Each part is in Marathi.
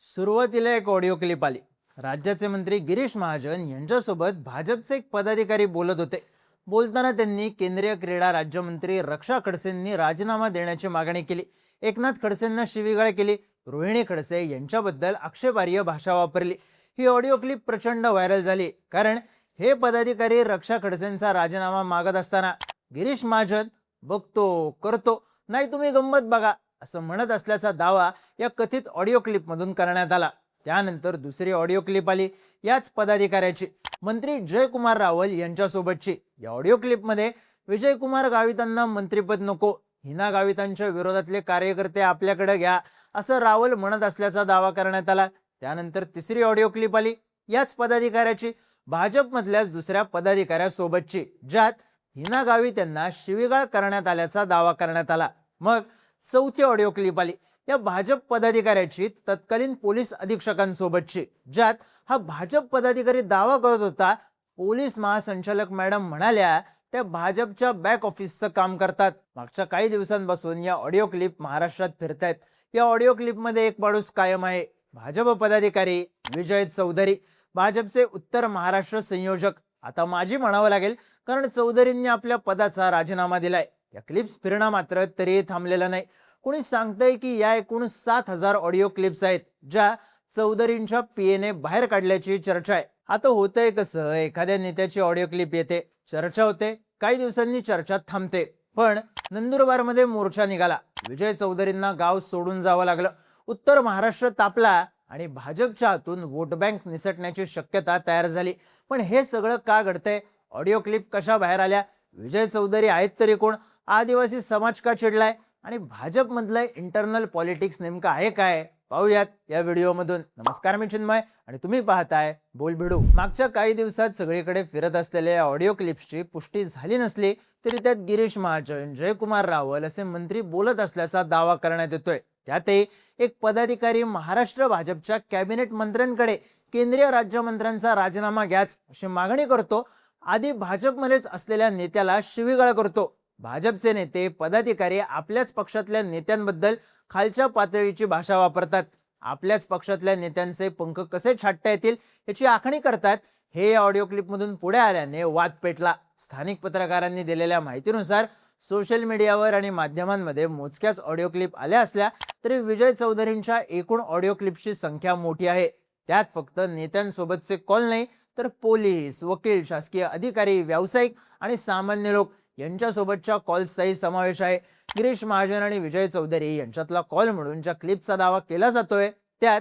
सुरुवातीला एक ऑडिओ क्लिप आली. राज्याचे मंत्री गिरीश महाजन यांच्यासोबत भाजपचे एक पदाधिकारी बोलत होते. बोलताना त्यांनी केंद्रीय क्रीडा राज्यमंत्री रक्षा खडसेंनी राजीनामा देण्याची मागणी केली. एकनाथ खडसेंना शिवीगाळ केली. रोहिणी खडसे यांच्याबद्दल आक्षेपार्ह भाषा वापरली. ही ऑडिओ क्लिप प्रचंड व्हायरल झाली, कारण हे पदाधिकारी रक्षा खडसेंचा राजीनामा मागत असताना गिरीश महाजन बघतो करतो नाही, तुम्ही गंमत बघा असं म्हणत असल्याचा दावा या कथित ऑडिओ क्लिप मधून करण्यात आला. त्यानंतर दुसरी ऑडिओ क्लिप आली याच पदाधिकाऱ्याची, मंत्री जयकुमार रावल यांच्यासोबतची. या ऑडिओ क्लिप मध्ये विजयकुमार गावितांना मंत्रिपद नको, हिना गावितांच्या विरोधातले कार्यकर्ते आपल्याकडे घ्या असं रावल म्हणत असल्याचा दावा करण्यात आला. त्यानंतर तिसरी ऑडिओ क्लिप आली याच पदाधिकाऱ्याची, भाजपमधल्याच दुसऱ्या पदाधिकाऱ्यासोबतची, ज्यात हिना गावित यांना शिवीगाळ करण्यात आल्याचा दावा करण्यात आला. मग चौथी ऑडिओ क्लिप आली या भाजप पदाधिकाऱ्याची तत्कालीन पोलीस अधीक्षकांसोबतची, ज्यात हा भाजप पदाधिकारी दावा करत होता पोलीस महासंचालक मॅडम म्हणाल्या त्या भाजपच्या बॅक ऑफिसचं काम करतात. मागच्या काही दिवसांपासून या ऑडिओ क्लिप महाराष्ट्रात फिरतायत. या ऑडिओ क्लिप मध्ये एक माणूस कायम आहे, भाजप पदाधिकारी विजय चौधरी, भाजपचे उत्तर महाराष्ट्र संयोजक. आता माझी म्हणावं लागेल, कारण चौधरींनी आपल्या पदाचा राजीनामा दिलाय. या क्लिप्स फिरणं मात्र तरीही थांबलेलं नाही. कोणी सांगतंय की या एकूण 7,000 ऑडिओ क्लिप्स आहेत, ज्या चौधरींच्या पीएने बाहेर काढल्याची चर्चा आहे. आता होतंय कसं, एखाद्या नेत्याची ऑडिओ क्लिप येते, चर्चा होते, काही दिवसांनी चर्चा थांबते. पण नंदुरबारमध्ये मोर्चा निघाला, विजय चौधरींना गाव सोडून जावं लागलं, उत्तर महाराष्ट्र तापला आणि भाजपच्या हातून वोट बँक निसटण्याची शक्यता तयार झाली. पण हे सगळं का घडतंय? ऑडिओ क्लिप कशा बाहेर आल्या? विजय चौधरी आहेत तरी कोण? आदिवासी समाज का चिडलाय? आणि भाजप मधलं इंटरनल पॉलिटिक्स नेमकं आहे काय? पाहूयात या व्हिडिओ मधून. नमस्कार, मी चिन्मय आणि तुम्ही पाहताय बोलबिडू. मागच्या काही दिवसात सगळीकडे फिरत असलेल्या ऑडिओ क्लिप्सची पुष्टी झाली नसली तरी त्यात गिरीश महाजन, जयकुमार रावल असे मंत्री बोलत असल्याचा दावा करण्यात येतोय. त्यातही एक पदाधिकारी महाराष्ट्र भाजपच्या कॅबिनेट मंत्र्यांकडे केंद्रीय राज्यमंत्र्यांचा राजीनामा घ्याच अशी मागणी करतो. आधी भाजपमध्येच असलेल्या नेत्याला शिवीगाळ करतो. भाजपचे नेते पदाधिकारी आपल्याच पक्षातल्या नेत्यांबद्दल खालच्या पातळीची भाषा वापरतात. आपल्याच पक्षातल्या नेत्यांचे पंख कसे छाटता येतील याची आखणी करतात. हे ऑडिओ क्लिप मधून पुढे आल्याने वाद पेटला. स्थानिक पत्रकारांनी दिलेल्या माहितीनुसार सोशल मीडियावर आणि माध्यमांमध्ये मोजक्याच ऑडिओ क्लिप आल्या असल्या तरी विजय चौधरींच्या एकूण ऑडिओ क्लिप्सची संख्या मोठी आहे. त्यात फक्त नेत्यांसोबतचे कॉल नाही, तर पोलीस, वकील, शासकीय अधिकारी, व्यावसायिक आणि सामान्य लोक यांच्यासोबतच्या कॉल्सचाही समावेश आहे. गिरीश महाजन आणि विजय चौधरी यांच्यातला कॉल म्हणून ज्या क्लिपचा दावा केला जातोय त्यात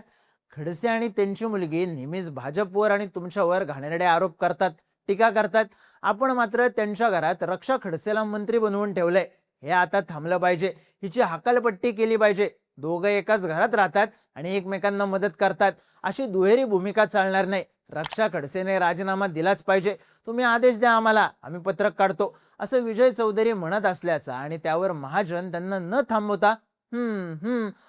खडसे आणि त्यांची मुलगी नेहमीच भाजपवर आणि तुमच्यावर घाणेरडे आरोप करतात, टीका करतात. आपण मात्र त्यांच्या घरात रक्षा खडसेला मंत्री बनवून ठेवलंय. हे आता थांबलं पाहिजे. हिची हकालपट्टी केली पाहिजे. दोघं एकाच घरात राहतात आणि एकमेकांना मदत करतात, अशी दुहेरी भूमिका चालणार नाही. रक्षा खडसेने राजीनामा दिलाच पाहिजे. तुम्ही आदेश द्या आम्हाला, आम्ही पत्रक काढतो असं विजय चौधरी म्हणत असल्याचा आणि त्यावर महाजन त्यांना न थांबवता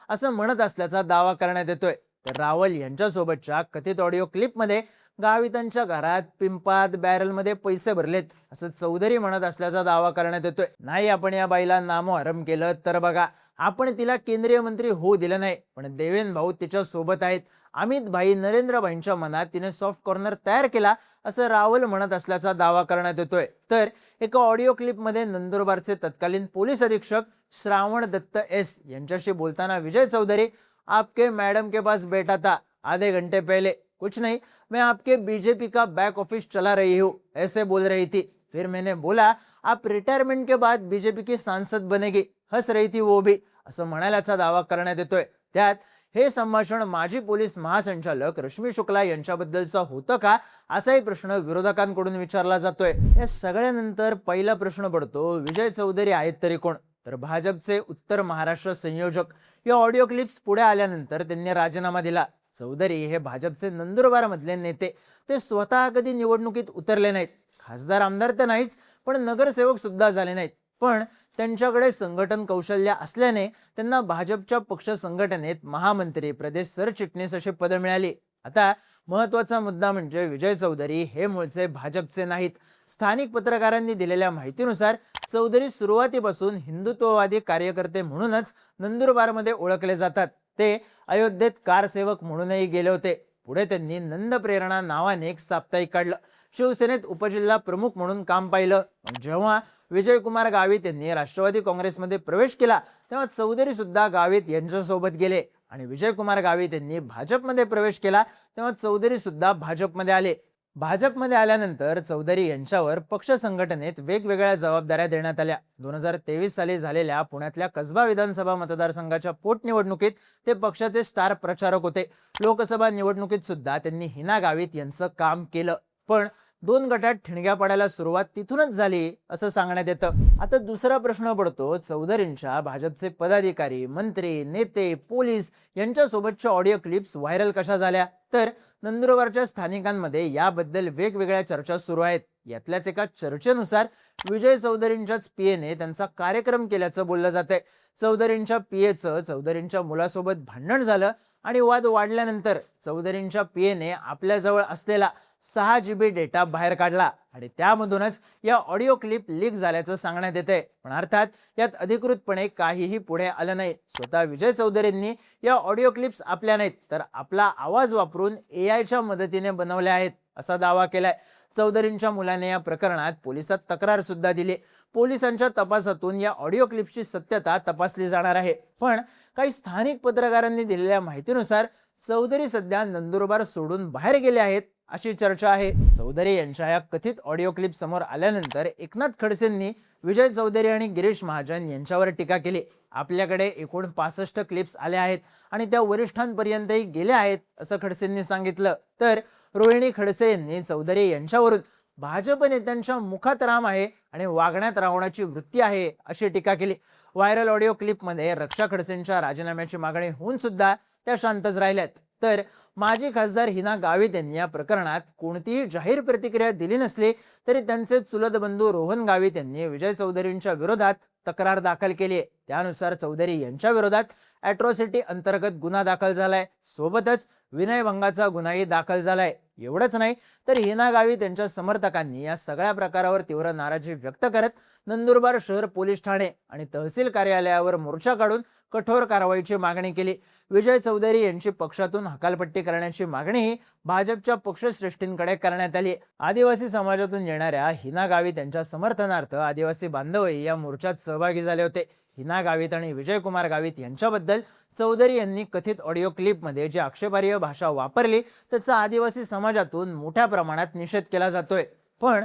असं म्हणत असल्याचा दावा करण्यात येतोय. तर रावल यांच्यासोबतच्या कथित ऑडिओ क्लिप मध्ये गावितांच्या घरात पिंपात बॅरलमध्ये पैसे भरलेत असं चौधरी म्हणत असल्याचा दावा करण्यात येतोय. नाही, आपण या बाईला नामोहरम केलं तर बघा, आपण तिला केंद्रीय मंत्री होऊ दिलं नाही, पण देवेंद्र भाऊ तिच्या सोबत आहेत. अमित भाई, नरेंद्र भाईंच्या मनात तिने सॉफ्ट कॉर्नर तयार केला असं रावल म्हणत असल्याचा दावा करण्यात येतोय. तर एका ऑडिओ क्लिप मध्ये नंदुरबारचे तत्कालीन पोलीस अधीक्षक श्रावण दत्त एस यांच्याशी बोलताना विजय चौधरी, आपके मैडम के पास बैठा था आधे घंटे पहले, कुछ नहीं, मैं आपके बीजेपी का बैक ऑफिस चला रही हूँ, ऐसे बोल रही थी. फिर मैंने बोला आप रिटायरमेंट के बाद बीजेपी की सांसद बनेगी, हंस रही थी वो भी, असं म्हणाल्याचा दावा करण्यात येतोय. त्यात हे संभाषण माजी पोलीस महासंचालक रश्मी शुक्ला यांच्याबद्दलचा होतं का असाही प्रश्न विरोधकांकडून विचारला जातोय. या सगळ्यानंतर पहिला प्रश्न पडतो, विजय चौधरी आहेत तरी कोण? तर भाजपचे उत्तर महाराष्ट्र संयोजक. या ऑडिओ क्लिप्स पुढे आल्यानंतर त्यांनी राजीनामा दिला. चौधरी हे भाजपचे नंदुरबार मधले नेते. ते स्वतः कधी निवडणुकीत उतरले नाहीत. खासदार आमदार तर नाहीच, पण नगरसेवक सुद्धा झाले नाहीत. पण त्यांच्याकडे संघटन कौशल्य असल्याने त्यांना भाजपच्या पक्ष संघटनेत महामंत्री, प्रदेश सरचिटणीस अशी पदे मिळाली. आता महत्वाचा मुद्दा म्हणजे विजय चौधरी हे मूळचे भाजपचे नाहीत. स्थानिक पत्रकारांनी दिलेल्या माहितीनुसार चौधरी सुरुवातीपासून हिंदुत्ववादी कार्यकर्ते म्हणूनच नंदुरबारमध्ये ओळखले जातात. ते अयोध्येत कारसेवक म्हणूनही गेले होते. पुढे त्यांनी नंद प्रेरणा नावाने एक साप्ताहिक काढलं. शिवसेनेत उपजिल्हा प्रमुख म्हणून काम पाहिलं. जेव्हा विजयकुमार गावित यांनी राष्ट्रवादी काँग्रेसमध्ये प्रवेश केला तेव्हा चौधरी सुद्धा गावित यांच्यासोबत गेले आणि विजयकुमार गावित यांनी भाजपमध्ये प्रवेश केला तेव्हा चौधरी सुद्धा भाजपमध्ये आले. भाजपमध्ये आल्यानंतर चौधरी यांच्यावर पक्ष संघटनेत वेगवेगळ्या जबाबदाऱ्या देण्यात आल्या. 2023 साली झालेल्या पुण्यातल्या कसबा विधानसभा मतदारसंघाच्या पोटनिवडणुकीत ते पक्षाचे स्टार प्रचारक होते. लोकसभा निवडणुकीत सुद्धा त्यांनी हिना गावित यांचं काम केलं. पण 2 गटात ठिणग्या पडायला सुरुवात तिथूनच झाली असं सांगण्यात येतं. आता दुसरा प्रश्न पडतो, चौधरींच्या भाजपचे पदाधिकारी, मंत्री, नेते, पोलीस यांच्यासोबतच्या ऑडिओ क्लिप्स व्हायरल कशा झाल्या? तर नंदुरबारच्या स्थानिकांमध्ये याबद्दल वेगवेगळ्या चर्चा सुरू आहेत. यातल्याच एका चर्चेनुसार विजय चौधरींच्याच पीएने त्यांचा कार्यक्रम केल्याचं बोललं जातंय. चौधरींच्या पीएचं चौधरींच्या मुलासोबत भांडण झालं आणि वाद वाढल्यानंतर चौधरींच्या पीएने आपल्याजवळ असलेला 6 GB डेटा बाहेर काढला आणि त्यामधूनच या ऑडिओ क्लिप लीक झाल्याचं सांगण्यात येते. पण अर्थात यात अधिकृतपणे काहीही पुढे आलं नाही. स्वतः विजय चौधरींनी या ऑडिओ क्लिप्स आपल्या नाहीत तर आपला आवाज वापरून एआयच्या मदतीने बनवल्या आहेत असा दावा केलाय. चौधरींच्या मुलाने या प्रकरणात पोलिसात तक्रार सुद्धा दिली. पोलिसांच्या तपासातून या ऑडिओ क्लिप्सची सत्यता तपासली जाणार आहे. पण काही स्थानिक पत्रकारांनी दिलेल्या माहितीनुसार चौधरी सध्या नंदुरबार सोडून बाहेर गेले आहेत अशी चर्चा आहे. चौधरी यांच्या या कथित ऑडिओ क्लिप समोर आल्यानंतर एकनाथ खडसेंनी विजय चौधरी आणि गिरीश महाजन यांच्यावर टीका केली. आपल्याकडे एकूण 65 क्लिप्स आल्या आहेत आणि त्या वरिष्ठांपर्यंतही गेल्या आहेत असं खडसेंनी सांगितलं. तर रोहिणी खडसे यांनी चौधरी यांच्यावरून भाजप नेत्यांच्या मुखात राम आहे आणि वागण्यात रावणाची वृत्ती आहे अशी टीका केली. व्हायरल ऑडिओ क्लिपमध्ये रक्षा खडसेंच्या राजीनाम्याची मागणी होऊन सुद्धा त्या शांतच राहिल्यात. तर माजी खासदार हिना गावित यांनी या प्रकरणात कोणतीही जाहीर प्रतिक्रिया दिली नसली तरी त्यांचे चुलत बंधू रोहन गावित यांनी विजय चौधरींच्या विरोधात तक्रार दाखल केली आहे. त्यानुसार चौधरी यांच्या विरोधात अॅट्रॉसिटी अंतर्गत गुन्हा दाखल झालाय. सोबतच विनयभंगाचा गुन्हाही दाखल झालाय. एवढंच नाही तर हिना गावित यांच्या समर्थकांनी या सगळ्या प्रकारावर तीव्र नाराजी व्यक्त करत नंदुरबार शहर पोलीस ठाणे आणि तहसील कार्यालयावर मोर्चा काढून कठोर कारवाईची मागणी केली. विजय चौधरी यांची पक्षातून हकालपट्टी करण्याची मागणीही भाजपच्या पक्षश्रेष्ठींकडे करण्यात आली. आदिवासी समाजातून येणाऱ्या हिना गावित यांच्या समर्थनार्थ आदिवासी बांधवही या मोर्चात सहभागी झाले होते. हिना गावित आणि विजयकुमार गावित यांच्याबद्दल चौधरी यांनी कथित ऑडिओ क्लिपमध्ये जी आक्षेपार्ह भाषा वापरली त्याचा आदिवासी समाजातून मोठ्या प्रमाणात निषेध केला जातोय. पण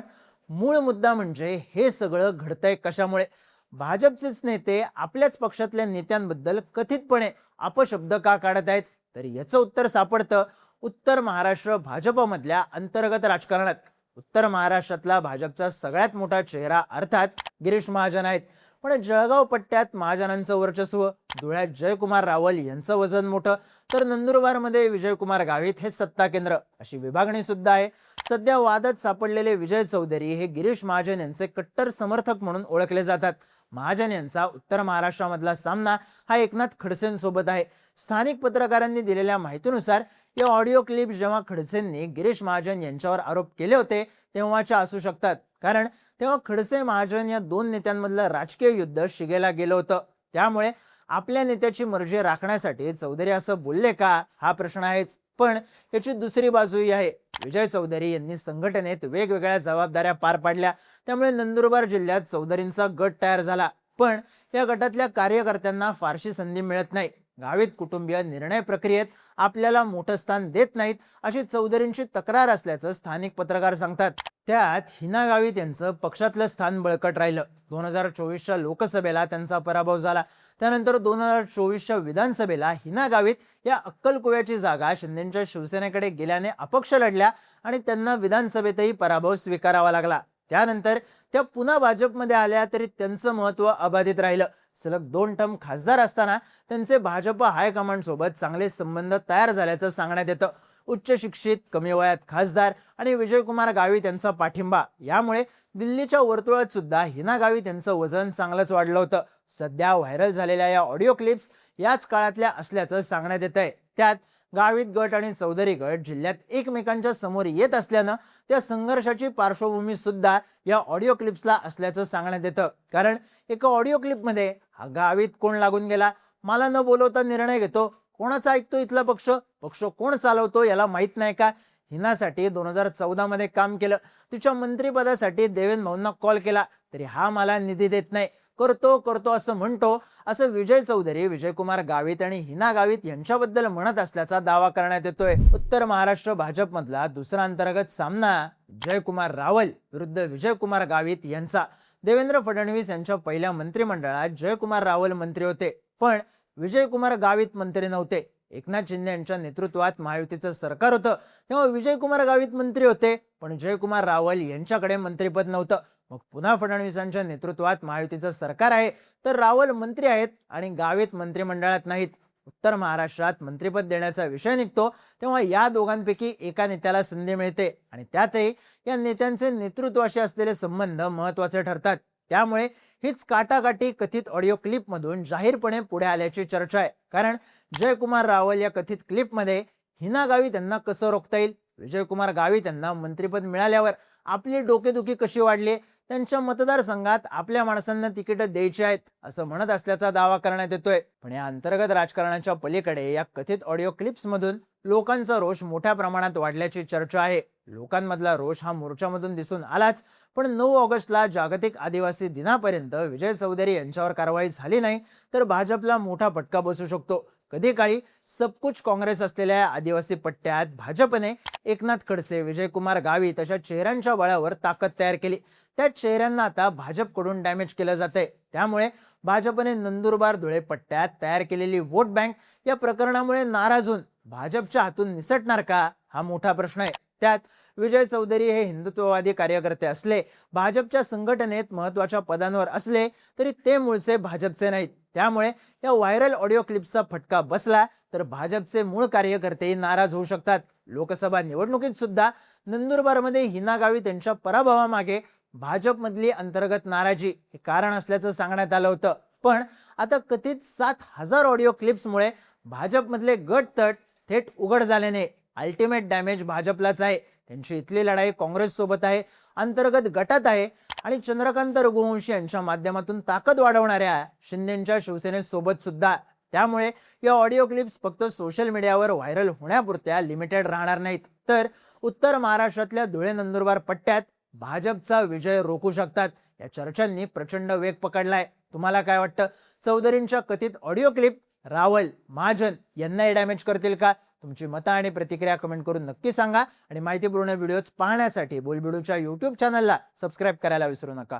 मूळ मुद्दा म्हणजे हे सगळं घडतंय कशामुळे? भाजपचेच नेते आपल्याच पक्षातल्या नेत्यांबद्दल कथितपणे अपशब्द का काढत आहेत? तर याचं उत्तर सापडतं उत्तर महाराष्ट्र भाजपमधल्या अंतर्गत राजकारणात. उत्तर महाराष्ट्रातला भाजपचा सगळ्यात मोठा चेहरा अर्थात गिरीश महाजन आहेत. पण जळगाव पट्ट्यात महाजनांचं वर्चस्व, धुळ्यात जयकुमार रावल यांचं वजन मोठं, तर नंदुरबारमध्ये विजयकुमार गावित हे सत्ता केंद्र अशी विभागणी सुद्धा आहे. सध्या वादात सापडलेले विजय चौधरी हे गिरीश महाजन यांचे कट्टर समर्थक म्हणून ओळखले जातात. महाजन यांचा उत्तर महाराष्ट्रामधला सामना हा एकनाथ खडसेंसोबत आहे. स्थानिक पत्रकारांनी दिलेल्या माहितीनुसार या ऑडिओ क्लिप जेव्हा खडसेंनी गिरीश महाजन यांच्यावर आरोप केले होते तेव्हाच्या असू शकतात. कारण तेव्हा खडसे महाजन या दोन नेत्यांमधलं राजकीय युद्ध शिगेला गेलं होतं. त्यामुळे आपल्या नेत्याची मर्जी राखण्यासाठी चौधरी असं बोलले का हा प्रश्न आहेच. पण याची दुसरी बाजूही आहे. विजय चौधरी यांनी संघटनेत वेगवेगळ्या जबाबदाऱ्या पार पाडल्या. त्यामुळे नंदुरबार जिल्ह्यात चौधरींचा गट तयार झाला. पण या गटातल्या कार्यकर्त्यांना फारशी संधी मिळत नाही. गावित कुटुंबीय निर्णय प्रक्रियेत आपल्याला मोठं स्थान देत नाहीत अशी चौधरींची तक्रार असल्याचं स्थानिक पत्रकार सांगतात. त्यात हिना गावित यांचं पक्षातलं स्थान बळकट राहिलं. 2024च्या लोकसभेला त्यांचा पराभव झाला. त्यानंतर 2024च्या विधानसभेला हिना गावित या अक्कलकुव्याची जागा शिंदेच्या शिवसेनेकडे गेल्याने अपक्ष लढल्या आणि त्यांना विधानसभेतही पराभव स्वीकारावा लागला. त्यानंतर त्या पुन्हा भाजपमध्ये आल्या तरी त्यांचं महत्व अबाधित राहिलं. सलग 2 टर्म खासदार असताना त्यांचे भाजप हायकमांड सोबत चांगले संबंध तयार झाल्याचं सांगण्यात येतं. उच्च शिक्षित, कमी वयात खासदार आणि विजयकुमार गावित यांचा पाठिंबा यामुळे दिल्लीच्या वर्तुळात सुद्धा हिना गावित यांचं वजन चांगलंच वाढलं होतं. सध्या व्हायरल झालेल्या या ऑडिओ क्लिप्स याच काळातल्या असल्याचं सांगण्यात येत आहे. त्यात गावित गट आणि चौधरी गट जिल्ह्यात एकमेकांच्या समोर येत असल्यानं त्या संघर्षाची पार्श्वभूमी सुद्धा या ऑडिओ क्लिप्सला असल्याचं सांगण्यात येतं. कारण एका ऑडिओ क्लिपमध्ये हा गावित कोण लागून गेला, मला न बोलवता निर्णय घेतो, कोणाचा ऐकतो इथला पक्ष? पक्ष कोण चालवतो याला माहित नाही का? हिनासाठी 2014 मध्ये काम केलं, तिच्या मंत्रिपदासाठी देवेंद्र भाऊंना कॉल केला, तरी हा मला निधी देत नाही, करतो करतो असं म्हणतो, असं विजय चौधरी, विजयकुमार गावित आणि हिना गावित यांच्याबद्दल म्हणत असल्याचा दावा करण्यात येतोय. उत्तर महाराष्ट्र भाजपमधला दुसरा अंतर्गत सामना जयकुमार रावल विरुद्ध विजयकुमार गावित यांचा. देवेंद्र फडणवीस यांच्या पहिल्या मंत्रिमंडळात जयकुमार रावल मंत्री होते, पण विजयकुमार गावित मंत्री नव्हते. एकनाथ शिंदे यांच्या नेतृत्वात महायुतीचं सरकार होतं, तेव्हा विजयकुमार गावित मंत्री होते, पण जयकुमार रावल यांच्याकडे मंत्रिपद नव्हतं. मग पुन्हा फडणवीसांच्या नेतृत्वात महायुतीचं सरकार आहे, तर रावल मंत्री आहेत आणि गावित मंत्रिमंडळात नाहीत. उत्तर महाराष्ट्रात मंत्रिपद देण्याचा विषय निघतो तेव्हा या दोघांपैकी एका नेत्याला संधी मिळते आणि त्यातही या नेत्यांचे नेतृत्वाशी असलेले संबंध महत्त्वाचे ठरतात. त्यामुळे हीच काटाकाटी कथित ऑडिओ क्लिप मधून जाहीरपणे पुढे आल्याची चर्चा आहे. कारण जयकुमार रावल या कथित क्लिपमध्ये हिना गावित यांना कसं रोखता येईल, विजयकुमार गावित यांना मंत्रिपद मिळाल्यावर आपली डोकेदुखी कशी वाढली, त्यांच्या मतदारसंघात आपल्या माणसांना तिकीट द्यायची आहेत असं म्हणत असल्याचा दावा करण्यात येतोय. पण या अंतर्गत राजकारणाच्या पलीकडे या कथित ऑडिओ क्लिप्स मधून लोकांचा रोष मोठ्या प्रमाणात वाढल्याची चर्चा आहे. लोकांमधला रोष हा मोर्चामधून दिसून आलाच, पण 9 ऑगस्टला जागतिक आदिवासी दिनापर्यंत विजय चौधरी यांच्यावर कारवाई झाली नाही तर भाजपला मोठा फटका बसू शकतो. कधी काळी सबकुच काँग्रेस असलेल्या आदिवासी पट्ट्यात भाजपने एकनाथ खडसे, विजयकुमार गावित अशा चेहऱ्यांच्या बळावर ताकद तयार केली. त्या चेहऱ्यांना आता भाजपकडून डॅमेज केलं जातंय. त्यामुळे भाजपने नंदुरबार धुळे पट्ट्यात तयार केलेली वोट बँक या प्रकरणामुळे नाराज होऊन भाजपच्या हातून निसटणार का, हा मोठा प्रश्न आहे. त्यात विजय चौधरी हे हिंदुत्ववादी कार्यकर्ते असले, भाजपच्या संघटनेत महत्वाच्या पदांवर असले, तरी ते मूळचे भाजपचे नाहीत. त्यामुळे या व्हायरल ऑडिओ क्लिपचा फटका बसला तर भाजपचे मूळ कार्यकर्तेही नाराज होऊ शकतात. लोकसभा निवडणुकीत सुद्धा नंदुरबारमध्ये हिना गावित यांच्या पराभवामागे भाजपमधली अंतर्गत नाराजी हे कारण असल्याचं सांगण्यात आलं होतं. पण आता कथित 7,000 ऑडिओ क्लिप्समुळे भाजपमधले गटतट थेट उघड झाल्याने अल्टिमेट डॅमेज भाजपलाच आहे. त्यांची इथली लढाई काँग्रेस सोबत आहे, अंतर्गत गटात आहे आणि चंद्रकांत रघुवंशी यांच्या माध्यमातून ताकद वाढवणाऱ्या शिंदेच्या शिवसेनेसोबत सुद्धा. त्यामुळे या ऑडिओ क्लिप्स फक्त सोशल मीडियावर व्हायरल होण्यापुरत्या लिमिटेड राहणार नाहीत, तर उत्तर महाराष्ट्रातल्या धुळे नंदुरबार पट्ट्यात भाजपचा विजय रोखू शकतात. या चर्चांनी प्रचंड वेग पकडलाय. तुम्हाला काय वाटतं? चौधरींच्या कथित ऑडिओ क्लिप रावल, महाजन यांनाही डॅमेज करतील का? तुमची मतं आणि प्रतिक्रिया कमेंट करून नक्की सांगा आणि माहितीपूर्ण व्हिडिओज पाहण्यासाठी बोलबिडूच्या YouTube चॅनलला सबस्क्राईब करायला विसरू नका.